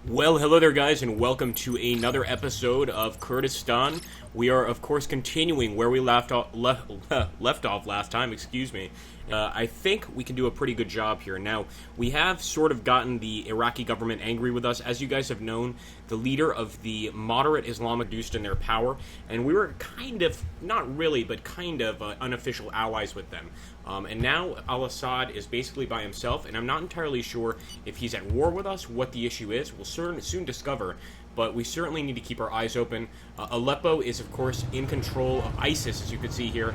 Well, hello there, guys, and welcome to another episode of Kurdistan. We are, of course, continuing where we left off last time. Excuse me. I think we can do a pretty good job here. Now, we have sort of gotten the Iraqi government angry with us. As you guys have known, the leader of the moderate Islamic reduced in their power, and we were kind of, not really, but kind of unofficial allies with them. And now al-Assad is basically by himself, and I'm not entirely sure if he's at war with us, what the issue is. We'll soon discover, but we certainly need to keep our eyes open. Aleppo is, of course, in control of ISIS, as you can see here.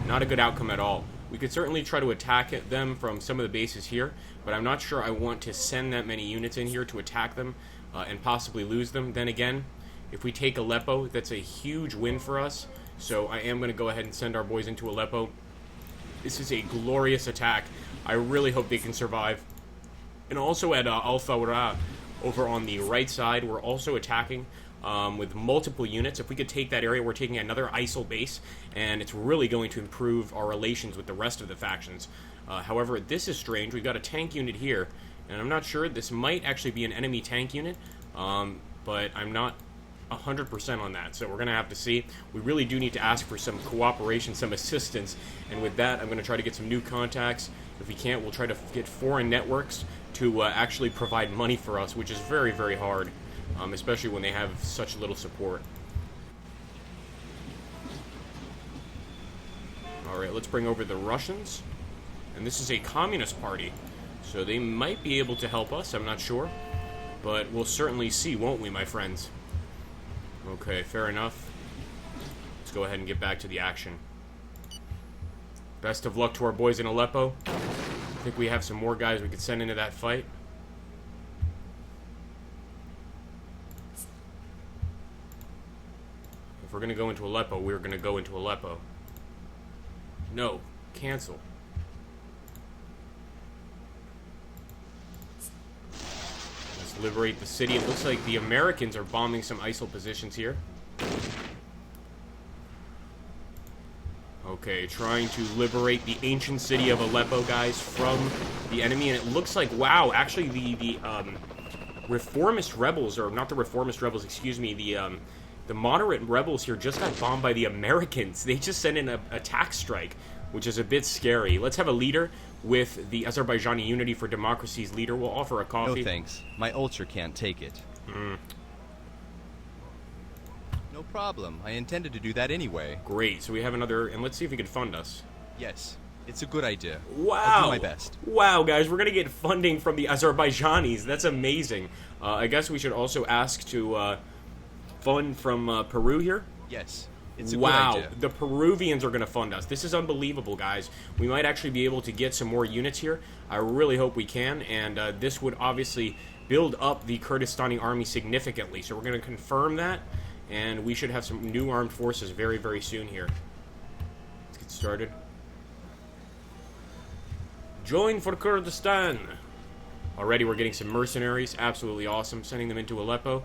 Not a good outcome at all. We could certainly try to attack them from some of the bases here, but I'm not sure I want to send that many units in here to attack them and possibly lose them. Then again, if we take Aleppo, that's a huge win for us. So I am going to go ahead and send our boys into Aleppo. This is a glorious attack. I really hope they can survive. And also at Al-Fawra, over on the right side, we're also attacking with multiple units. If we could take that area, we're taking another ISIL base, and it's really going to improve our relations with the rest of the factions. However, this is strange. We've got a tank unit here, and I'm not sure. This might actually be an enemy tank unit, but I'm not 100% on that, so we're going to have to see. We really do need to ask for some cooperation, some assistance, and with that, I'm going to try to get some new contacts. If we can't, we'll try to get foreign networks to actually provide money for us, which is very, very hard, especially when they have such little support. Alright, let's bring over the Russians, and this is a communist party, so they might be able to help us, I'm not sure, but we'll certainly see, won't we, my friends? Okay, fair enough. Let's go ahead and get back to the action. Best of luck to our boys in Aleppo. I think we have some more guys we could send into that fight. If we're going to go into Aleppo, we're going to go into Aleppo. No, cancel. Let's liberate the city. It looks like the Americans are bombing some ISIL positions here. Okay, trying to liberate the ancient city of Aleppo, guys, from the enemy. And it looks like, wow, actually the reformist rebels, or not the reformist rebels, excuse me, the moderate rebels here just got bombed by the Americans. They just sent in an attack strike, which is a bit scary. Let's have a leader with the Azerbaijani Unity for Democracy's leader. We'll offer a coffee. No thanks. My ulcer can't take it. No problem. I intended to do that anyway. Great. So we have another, and let's see if he can fund us. Yes, it's a good idea. Wow. I'll do my best. Wow, guys, we're going to get funding from the Azerbaijanis. That's amazing. I guess we should also ask to fund from Peru here. Yes, it's a good Wow, idea. the Peruvians are going to fund us. This is unbelievable, guys. We might actually be able to get some more units here. I really hope we can, and this would obviously build up the Kurdistani army significantly. So we're going to confirm that, and we should have some new armed forces very, very soon here. Let's get started. Join for Kurdistan. Already we're getting some mercenaries. Absolutely awesome. Sending them into Aleppo.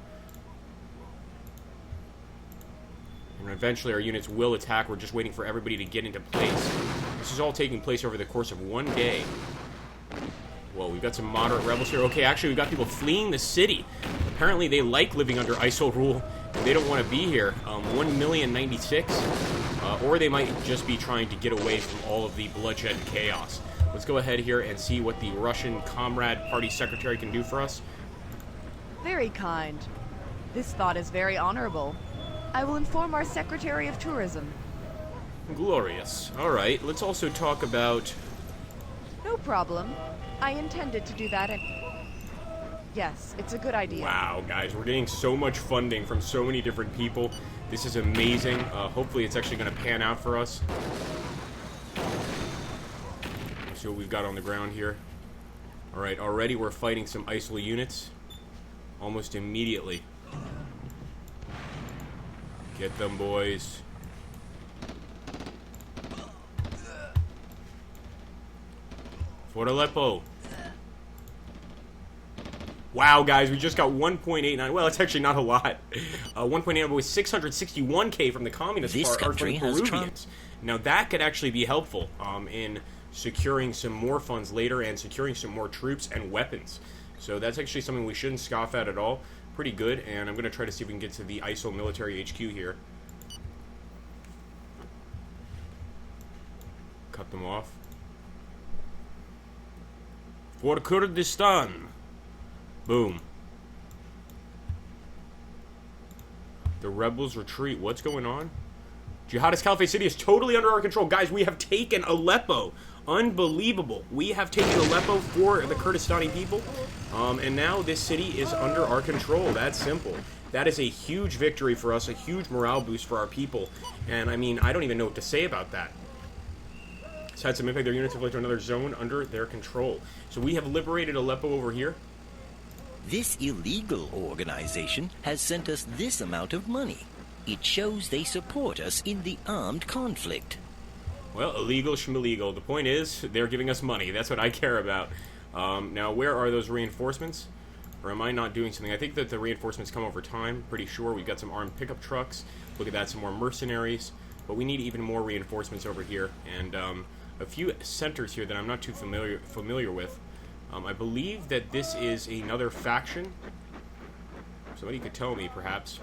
And eventually our units will attack. We're just waiting for everybody to get into place. This is all taking place over the course of one day. Whoa, we've got some moderate rebels here. Okay, actually, we've got people fleeing the city. Apparently, they like living under ISIL rule, and they don't want to be here. 1,096,000, or they might just be trying to get away from all of the bloodshed and chaos. Let's go ahead here and see what the Russian Comrade Party Secretary can do for us. Very kind. This thought is very honorable. I will inform our Secretary of Tourism. Glorious. All right, let's also talk about... No problem. I intended to do that and... Yes, it's a good idea. Wow, guys, we're getting so much funding from so many different people. This is amazing. Hopefully it's actually going to pan out for us. Let's see what we've got on the ground here. All right, already we're fighting some ISIL units. Almost immediately. Get them, boys. For Aleppo. Wow, guys, we just got 1.89. Well, it's actually not a lot. 1.89 with 661k from the communist This part, or from country the has Peruvians. Now that could actually be helpful in securing some more funds later and securing some more troops and weapons. So that's actually something we shouldn't scoff at all. Pretty good, and I'm going to try to see if we can get to the ISIL military HQ here. Cut them off. For Kurdistan. Boom. The rebels retreat. What's going on? Jihadist Caliphate City is totally under our control. Guys, we have taken Aleppo. Unbelievable. We have taken Aleppo for the Kurdistani people. And now this city is under our control. That's simple. That is a huge victory for us, a huge morale boost for our people. And, I mean, I don't even know what to say about that. It's had some impact. Their units have led to another zone under their control. So we have liberated Aleppo over here. This illegal organization has sent us this amount of money. It shows they support us in the armed conflict. Well, illegal schmillegal. The point is, they're giving us money. That's what I care about. Now, where are those reinforcements? Or am I not doing something? I think that the reinforcements come over time. Pretty sure. We've got some armed pickup trucks. Look at that, some more mercenaries. But we need even more reinforcements over here. And a few centers here that I'm not too familiar with. I believe that this is another faction. Somebody could tell me, perhaps.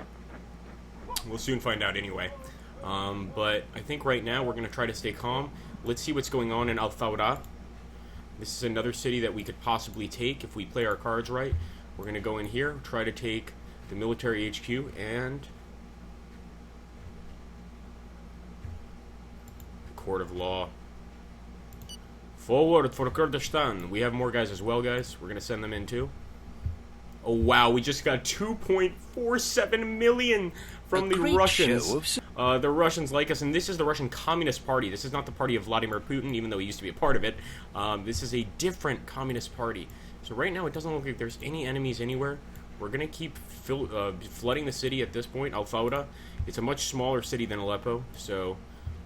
We'll soon find out anyway. But I think right now we're going to try to stay calm. Let's see what's going on in Al-Thawra. This is another city that we could possibly take if we play our cards right. We're going to go in here, try to take the military HQ, and the Court of Law. Forward for Kurdistan. We have more guys as well, guys. We're going to send them in too. Oh, wow. We just got 2.47 million from the Russians. The Russians like us, and this is the Russian Communist Party. This is not the party of Vladimir Putin, even though he used to be a part of it. This is a different Communist Party. So right now, it doesn't look like there's any enemies anywhere. We're going to keep flooding the city at this point, Al-Thawra. It's a much smaller city than Aleppo, so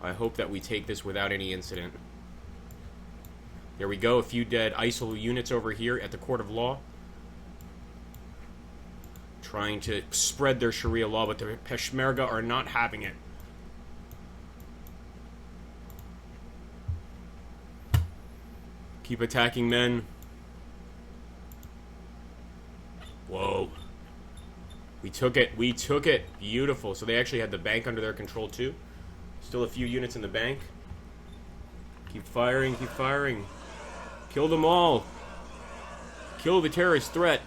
I hope that we take this without any incident. There we go, a few dead ISIL units over here at the Court of Law. Trying to spread their Sharia law, but the Peshmerga are not having it. Keep attacking, men. Whoa. We took it. We took it. Beautiful. So they actually had the bank under their control, too. Still a few units in the bank. Keep firing. Keep firing. Kill them all. Kill the terrorist threat.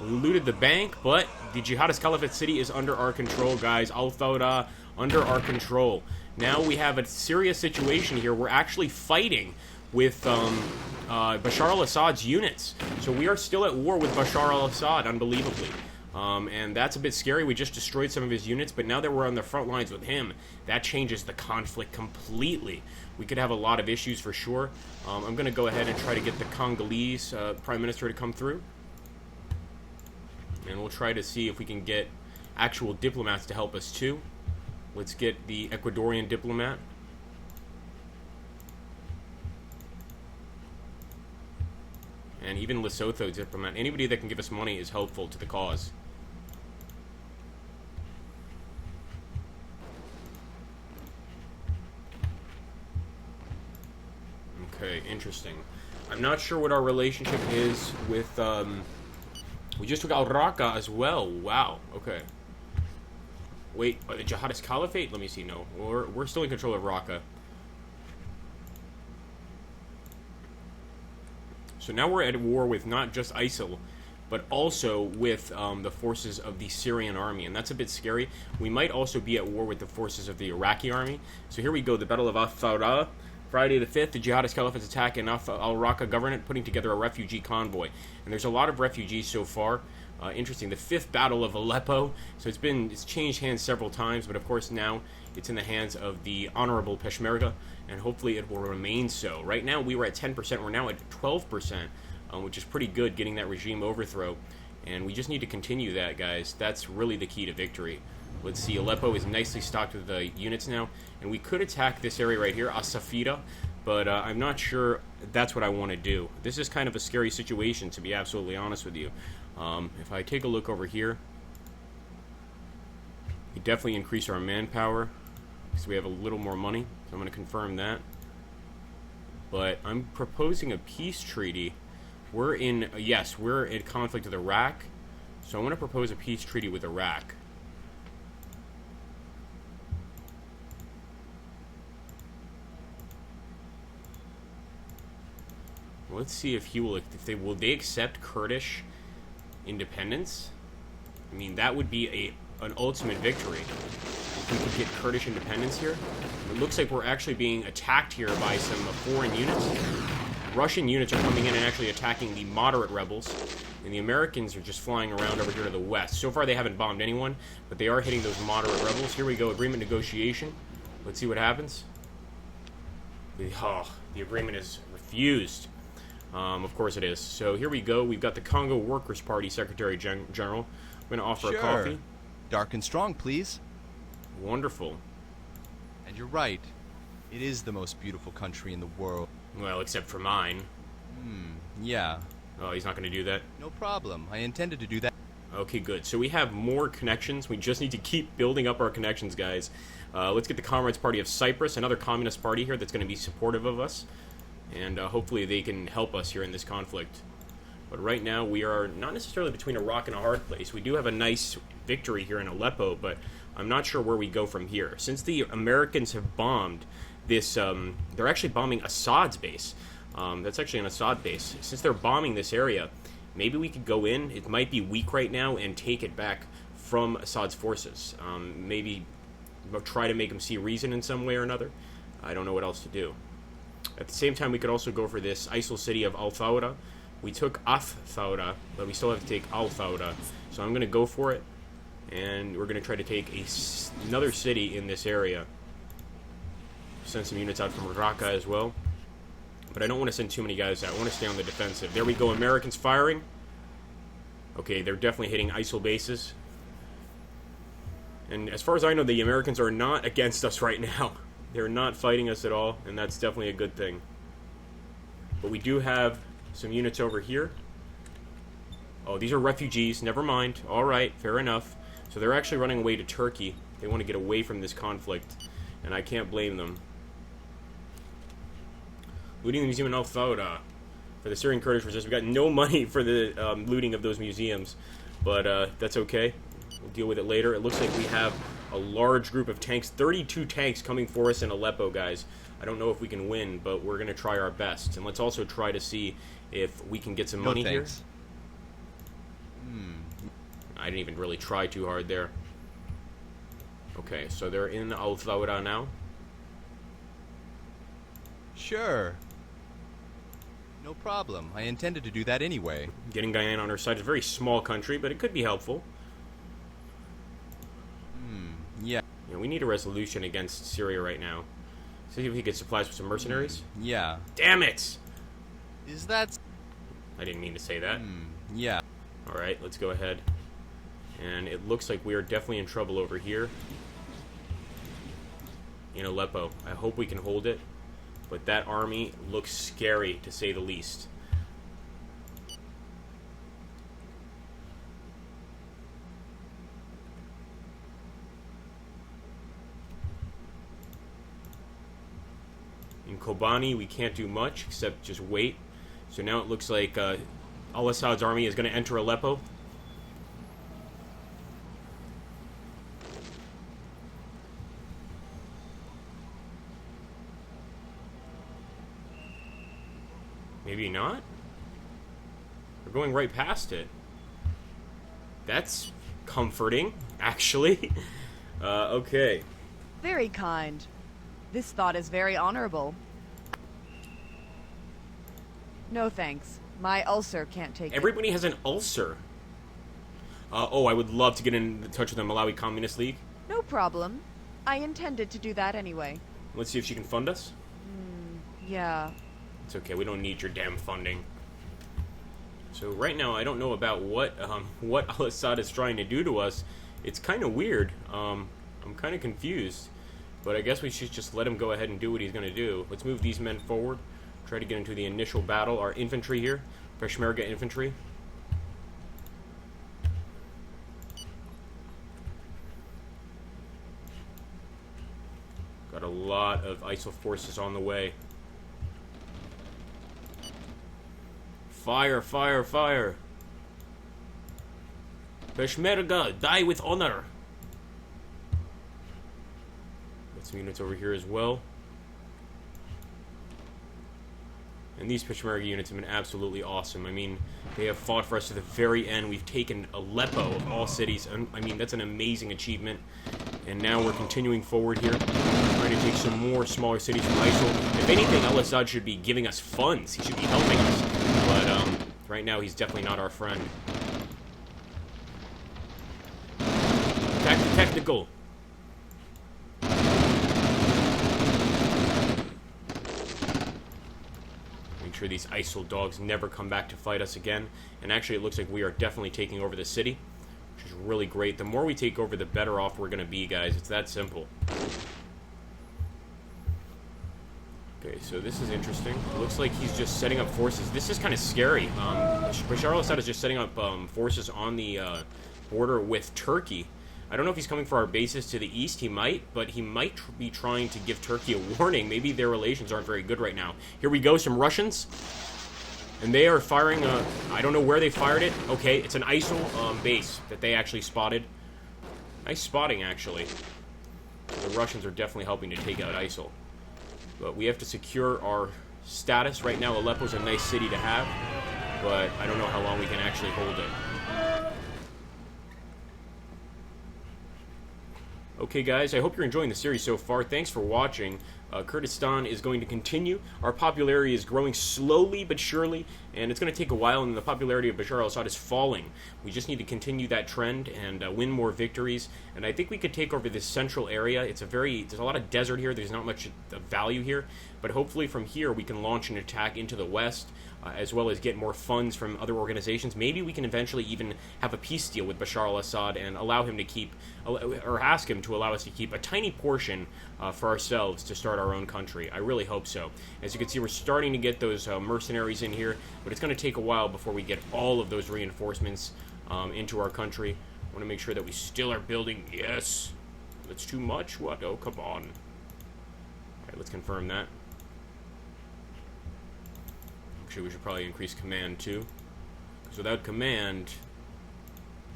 We looted the bank, but the Jihadist Caliphate City is under our control, guys. Al-Thawra, under our control. Now we have a serious situation here. We're actually fighting with Bashar al-Assad's units. So we are still at war with Bashar al-Assad, unbelievably. And that's a bit scary. We just destroyed some of his units, but now that we're on the front lines with him, that changes the conflict completely. We could have a lot of issues for sure. I'm going to go ahead and try to get the Congolese Prime Minister to come through. And we'll try to see if we can get actual diplomats to help us too. Let's get the Ecuadorian diplomat. And even Lesotho diplomat. Anybody that can give us money is helpful to the cause. Okay, interesting. I'm not sure what our relationship is with... we just took out Raqqa as well. Wow. Okay. Wait, the Jihadist Caliphate? Let me see. No, we're still in control of Raqqa. So now we're at war with not just ISIL, but also with the forces of the Syrian army, and that's a bit scary. We might also be at war with the forces of the Iraqi army. So here we go, the Battle of Al-Thawra. Friday the 5th, the Jihadist Caliphate's attack in al-Raqqa Governorate, putting together a refugee convoy. And there's a lot of refugees so far. Interesting. The 5th Battle of Aleppo. So it's changed hands several times, but of course now it's in the hands of the Honorable Peshmerga, and hopefully it will remain so. Right now we were at 10%. We're now at 12%, which is pretty good, getting that regime overthrow. And we just need to continue that, guys. That's really the key to victory. Let's see, Aleppo is nicely stocked with the units now, and we could attack this area right here, As-Safira, but I'm not sure that's what I want to do. This is kind of a scary situation, to be absolutely honest with you. If I take a look over here, we definitely increase our manpower, because we have a little more money, so I'm going to confirm that. But I'm proposing a peace treaty we're in, yes, we're in conflict with Iraq. So I want to propose a peace treaty with Iraq. Let's see if will they accept Kurdish independence? I mean, that would be an ultimate victory. If we could get Kurdish independence here. It looks like we're actually being attacked here by some foreign units. Russian units are coming in and actually attacking the moderate rebels, and the Americans are just flying around over here to the west. So far they haven't bombed anyone, but they are hitting those moderate rebels. Here we go, agreement negotiation. Let's see what happens. The agreement is refused. Of course it is. So here we go. We've got the Congo Workers' Party Secretary General. I'm going to offer a coffee. Dark and strong, please. Wonderful. And you're right. It is the most beautiful country in the world. Well, except for mine. Yeah. Oh, he's not going to do that? No problem. I intended to do that. Okay, good. So we have more connections. We just need to keep building up our connections, guys. Let's get the Comrades Party of Cyprus, another communist party here that's going to be supportive of us. And hopefully they can help us here in this conflict. But right now we are not necessarily between a rock and a hard place. We do have a nice victory here in Aleppo, but I'm not sure where we go from here. Since the Americans have bombed this, they're actually bombing Assad's base. That's actually an Assad base. Since they're bombing this area, maybe we could go in. It might be weak right now and take it back from Assad's forces. Maybe try to make them see reason in some way or another. I don't know what else to do. At the same time, we could also go for this ISIL city of Al-Fawda. We took Af-Fawda, but we still have to take Al-Fawda. So I'm going to go for it, and we're going to try to take another city in this area. Send some units out from Raqqa as well. But I don't want to send too many guys out. I want to stay on the defensive. There we go, Americans firing. Okay, they're definitely hitting ISIL bases. And as far as I know, the Americans are not against us right now. They're not fighting us at all, and that's definitely a good thing. But we do have some units over here. Oh, these are refugees. Never mind. All right, fair enough. So they're actually running away to Turkey. They want to get away from this conflict, and I can't blame them. Looting the museum in Al-Fawda for the Syrian Kurdish resistance. We got no money for the looting of those museums, but that's okay. We'll deal with it later. It looks like we have a large group of tanks, 32 tanks coming for us in Aleppo, guys. I don't know if we can win, but we're going to try our best. And let's also try to see if we can get some money here. I didn't even really try too hard there. Okay, so they're in Al-Fawda now. Sure. No problem. I intended to do that anyway. Getting Guyana on our side is a very small country, but it could be helpful. Yeah. Yeah, we need a resolution against Syria right now. See if we get supplies with some mercenaries. Yeah. Damn it! Is that... I didn't mean to say that. Yeah. Alright, let's go ahead. And it looks like we are definitely in trouble over here. In Aleppo. I hope we can hold it. But that army looks scary, to say the least. In Kobani, we can't do much except just wait. So now it looks like al-Assad's army is going to enter Aleppo. Maybe not? We're going right past it. That's comforting, actually. Okay. Very kind. This thought is very honorable. No thanks. My ulcer can't take Everybody has an ulcer. Oh, I would love to get in touch with the Malawi Communist League. No problem. I intended to do that anyway. Let's see if she can fund us. Yeah. It's okay, we don't need your damn funding. So right now, I don't know about what al-Assad is trying to do to us. It's kind of weird. I'm kind of confused. But I guess we should just let him go ahead and do what he's going to do. Let's move these men forward. Try to get into the initial battle. Our infantry here. Peshmerga infantry. Got a lot of ISIL forces on the way. Fire, fire, fire. Peshmerga, die with honor. Got some units over here as well. And these Peshmerga units have been absolutely awesome. I mean, they have fought for us to the very end. We've taken Aleppo of all cities. I mean, that's an amazing achievement. And now we're continuing forward here, trying to take some more smaller cities from ISIL. If anything, al-Assad should be giving us funds. He should be helping us. But right now, he's definitely not our friend. Technical. Make sure these ISIL dogs never come back to fight us again. And actually, it looks like we are definitely taking over the city, which is really great. The more we take over, the better off we're going to be, guys. It's that simple. Okay, so this is interesting. It looks like he's just setting up forces. This is kind of scary. Bashar al-Assad is just setting up forces on the border with Turkey. I don't know if he's coming for our bases to the east. He might, but he might be trying to give Turkey a warning. Maybe their relations aren't very good right now. Here we go, some Russians. And they are firing, I don't know where they fired it. Okay, it's an ISIL base that they actually spotted. Nice spotting, actually. The Russians are definitely helping to take out ISIL. But we have to secure our status. Right now, Aleppo's a nice city to have, but I don't know how long we can actually hold it. Okay, guys, I hope you're enjoying the series so far. Thanks for watching. Kurdistan is going to continue. Our popularity is growing slowly but surely, and it's going to take a while, and the popularity of Bashar al-Assad is falling. We just need to continue that trend and win more victories, and I think we could take over this central area. There's a lot of desert here. There's not much value here, but hopefully from here we can launch an attack into the west, as well as get more funds from other organizations. Maybe we can eventually even have a peace deal with Bashar al-Assad and allow him to keep, or ask him to allow us to keep a tiny portion for ourselves to start our own country. I really hope so. As you can see, we're starting to get those mercenaries in here, but it's going to take a while before we get all of those reinforcements into our country. I want to make sure that we still are building. Yes. That's too much? What? Oh, come on. All right, let's confirm that. Actually, we should probably increase command too, because without command,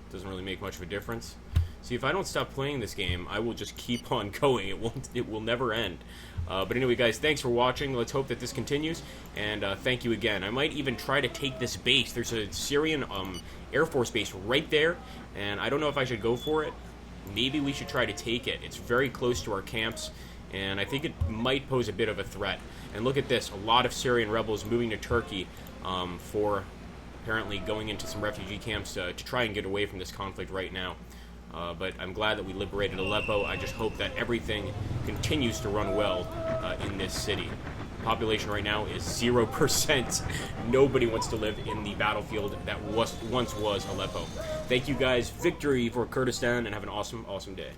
it doesn't really make much of a difference. See, if I don't stop playing this game, I will just keep on going. It will never end. But anyway, guys, thanks for watching. Let's hope that this continues, and thank you again. I might even try to take this base. There's a Syrian Air Force base right there, and I don't know if I should go for it. Maybe we should try to take it. It's very close to our camps, and I think it might pose a bit of a threat. And look at this, a lot of Syrian rebels moving to Turkey for apparently going into some refugee camps to try and get away from this conflict right now. But I'm glad that we liberated Aleppo. I just hope that everything continues to run well in this city. Population right now is 0%. Nobody wants to live in the battlefield that once was Aleppo. Thank you guys. Victory for Kurdistan, and have an awesome, awesome day.